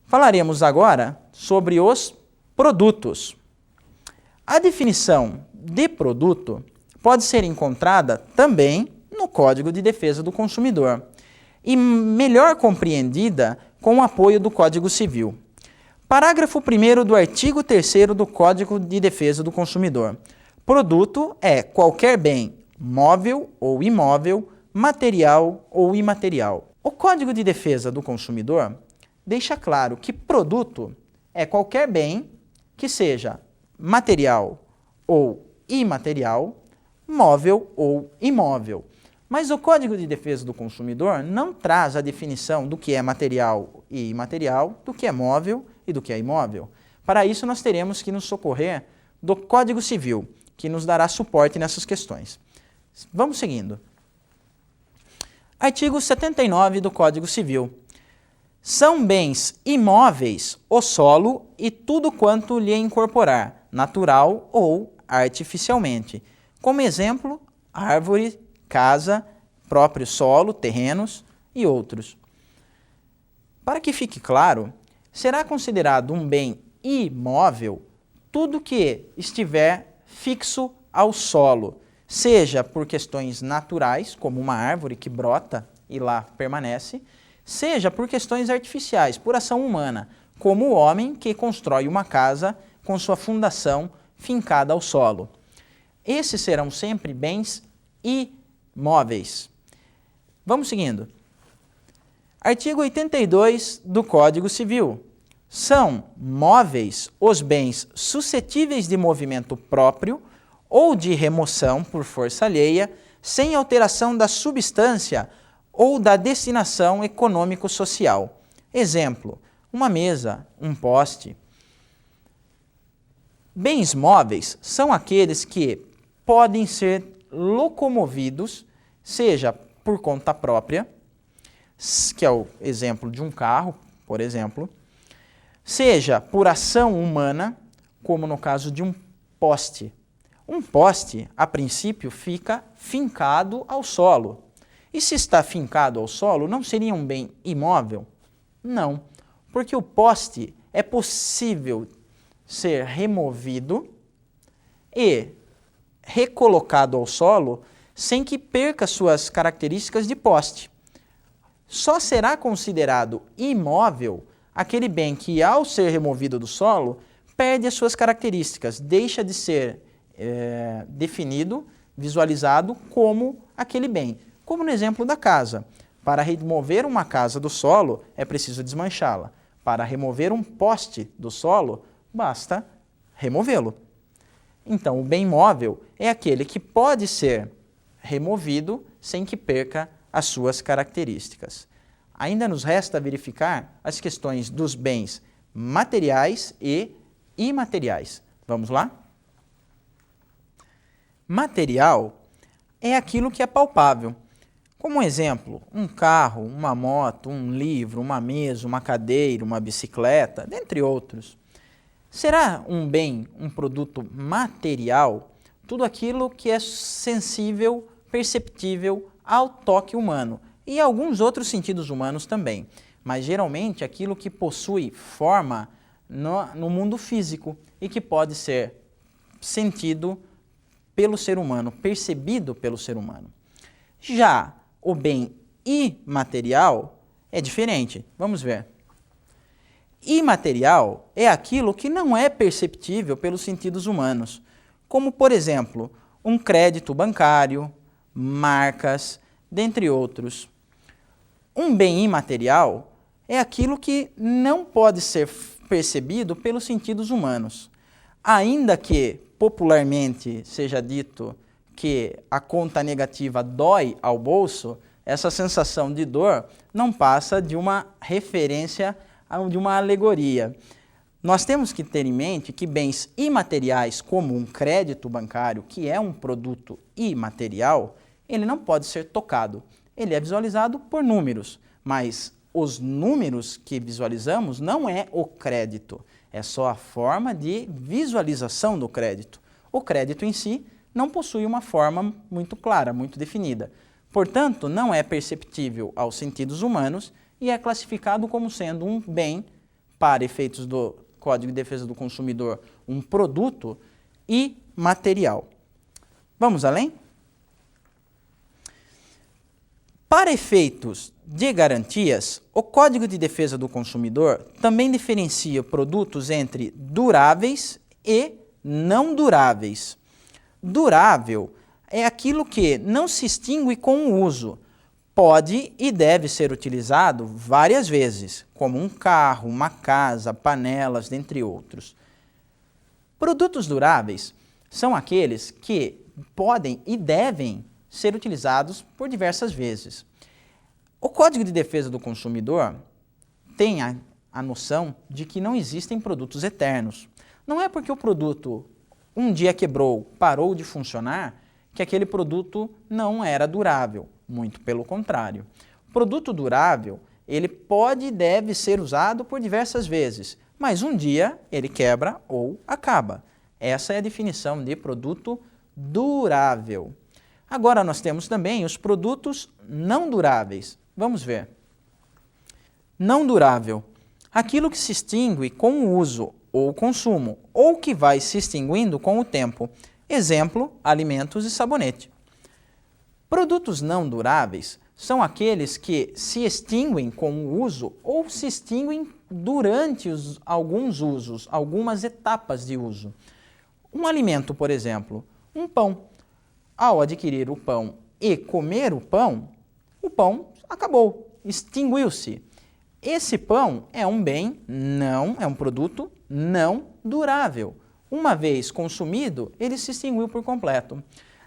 Falaremos agora sobre os produtos. A definição de produto pode ser encontrada também no Código de Defesa do Consumidor e melhor compreendida com o apoio do Código Civil. Parágrafo 1º do artigo 3º do Código de Defesa do Consumidor. Produto é qualquer bem móvel ou imóvel, material ou imaterial. O Código de Defesa do Consumidor deixa claro que produto é qualquer bem que seja material ou imaterial, móvel ou imóvel. Mas o Código de Defesa do Consumidor não traz a definição do que é material e imaterial, do que é móvel e do que é imóvel. Para isso, nós teremos que nos socorrer do Código Civil, que nos dará suporte nessas questões. Vamos seguindo. Artigo 79 do Código Civil. São bens imóveis o solo e tudo quanto lhe incorporar, natural ou artificialmente. Como exemplo, árvore, casa, próprio solo, terrenos e outros. Para que fique claro, será considerado um bem imóvel tudo que estiver fixo ao solo, seja por questões naturais, como uma árvore que brota e lá permanece, seja por questões artificiais, por ação humana, como o homem que constrói uma casa com sua fundação fincada ao solo. Esses serão sempre bens imóveis. Vamos seguindo. Artigo 82 do Código Civil. São móveis os bens suscetíveis de movimento próprio ou de remoção por força alheia, sem alteração da substância ou da destinação econômico-social. Exemplo, uma mesa, um poste. Bens móveis são aqueles que podem ser locomovidos, seja por conta própria, que é o exemplo de um carro, por exemplo, seja por ação humana, como no caso de um poste. Um poste, a princípio, fica fincado ao solo. E se está fincado ao solo, não seria um bem imóvel? Não, porque o poste é possível ser removido e recolocado ao solo sem que perca suas características de poste. Só será considerado imóvel aquele bem que, ao ser removido do solo, perde as suas características, deixa de ser definido, visualizado como aquele bem. Como no exemplo da casa. Para remover uma casa do solo, é preciso desmanchá-la. Para remover um poste do solo, basta removê-lo. Então, o bem móvel é aquele que pode ser removido sem que perca as suas características. Ainda nos resta verificar as questões dos bens materiais e imateriais. Vamos lá? Material é aquilo que é palpável. Como exemplo, um carro, uma moto, um livro, uma mesa, uma cadeira, uma bicicleta, dentre outros. Será um bem, um produto material, tudo aquilo que é sensível, perceptível ao toque humano e alguns outros sentidos humanos também, mas geralmente aquilo que possui forma no mundo físico e que pode ser sentido pelo ser humano, percebido pelo ser humano. Já o bem imaterial é diferente. Vamos ver. Imaterial é aquilo que não é perceptível pelos sentidos humanos, como, por exemplo, um crédito bancário, marcas, dentre outros. Um bem imaterial é aquilo que não pode ser percebido pelos sentidos humanos, ainda que popularmente seja dito que a conta negativa dói ao bolso, essa sensação de dor não passa de uma referência, de uma alegoria. Nós temos que ter em mente que bens imateriais, como um crédito bancário, que é um produto imaterial, ele não pode ser tocado. Ele é visualizado por números, mas os números que visualizamos não é o crédito, é só a forma de visualização do crédito. O crédito em si não possui uma forma muito clara, muito definida. Portanto, não é perceptível aos sentidos humanos e é classificado como sendo um bem para efeitos do Código de Defesa do Consumidor, um produto imaterial. Vamos além? Para efeitos de garantias, o Código de Defesa do Consumidor também diferencia produtos entre duráveis e não duráveis. Durável é aquilo que não se extingue com o uso. Pode e deve ser utilizado várias vezes, como um carro, uma casa, panelas, dentre outros. Produtos duráveis são aqueles que podem e devem ser utilizados por diversas vezes. O Código de Defesa do Consumidor tem a noção de que não existem produtos eternos. Não é porque o produto um dia quebrou, parou de funcionar, que aquele produto não era durável. Muito pelo contrário. O produto durável, ele pode e deve ser usado por diversas vezes, mas um dia ele quebra ou acaba. Essa é a definição de produto durável. Agora nós temos também os produtos não duráveis. Vamos ver. Não durável. Aquilo que se extingue com o uso ou consumo, ou que vai se extinguindo com o tempo. Exemplo, alimentos e sabonete. Produtos não duráveis são aqueles que se extinguem com o uso ou se extinguem durante alguns usos, algumas etapas de uso. Um alimento, por exemplo, um pão. Ao adquirir o pão e comer o pão acabou, extinguiu-se. Esse pão é um bem é um produto não durável. Uma vez consumido, ele se extinguiu por completo.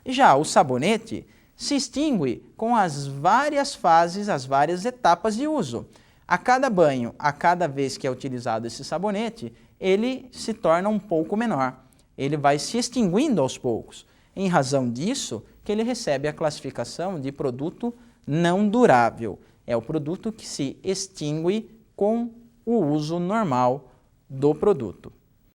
Já o sabonete se extingue com as várias fases, as várias etapas de uso. A cada banho, a cada vez que é utilizado esse sabonete, ele se torna um pouco menor. Ele vai se extinguindo aos poucos. Em razão disso, que ele recebe a classificação de produto não durável. É o produto que se extingue com o uso normal do produto.